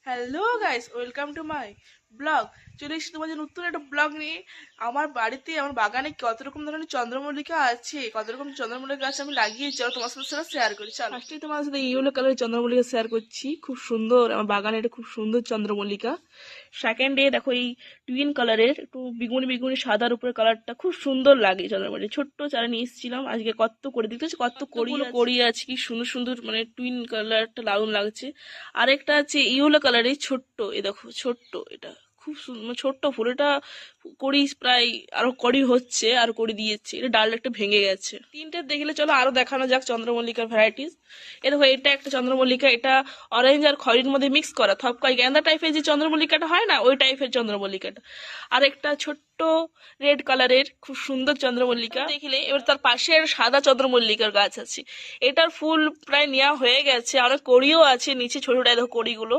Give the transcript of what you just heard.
Hello guys, welcome to my blog. চলে এসেছি তোমাদের নতুন একটা ব্লগ নিয়ে। আমার বাড়িতে, আমার বাগানে কত রকম ধরনের চন্দ্রমল্লিকা আছে, কত রকম চন্দ্রমল্লিকা গাছ আমি লাগিয়েছি, আর তোমার সাথে সেটা শেয়ার করি। চলো, ফার্স্টে তোমাদের সাথে ইয়েলো কালারের চন্দ্রমল্লিকা শেয়ার করছি। খুব সুন্দর, আমার বাগানে এটা খুব সুন্দর চন্দ্রমল্লিকা। সেকেন্ডে দেখো এই টুইন কালারের একটু বেগুনি বেগুনি সাদার উপরে কালারটা খুব সুন্দর লাগে চন্দ্রমল্লিকা। ছোট্ট চারা নিয়ে এসেছিলাম আজকে, কত করে দেখতেছি, কত কড়ি আছে, কি সুন্দর সুন্দর, মানে টুইন কালারটা দারুণ লাগছে। আরেকটা আছে ইয়েলো কালারের ছোট্ট, এ দেখো ছোট্ট, এটা খুব ছোট্ট ফুল। এটা কড়ি প্রায় আরো কড়ি হচ্ছে, আর কড়ি দিয়েছে, এটা ডাল একটা ভেঙে গেছে। তিনটে দেখলে চলো আরো দেখানো যাক চন্দ্রমল্লিকার ভ্যারাইটিস। এ দেখো এটা একটা চন্দ্রমল্লিকা, এটা অরেঞ্জ আর খয়েরির মধ্যে মিক্স করা, থপকাই গেন্দা টাইপের যে চন্দ্রমল্লিকাটা হয় না, ওই টাইপের চন্দ্রমল্লিকাটা। আরেকটা ছোট্ট রেড কালারের খুব সুন্দর চন্দ্রমল্লিকা দেখলে। এবার তার পাশে সাদা চন্দ্রমল্লিকার গাছ আছে, এটার ফুল প্রায় নেওয়া হয়ে গেছে, অনেক কড়িও আছে নিচে, ছোট ছোট দেখো কড়িগুলো।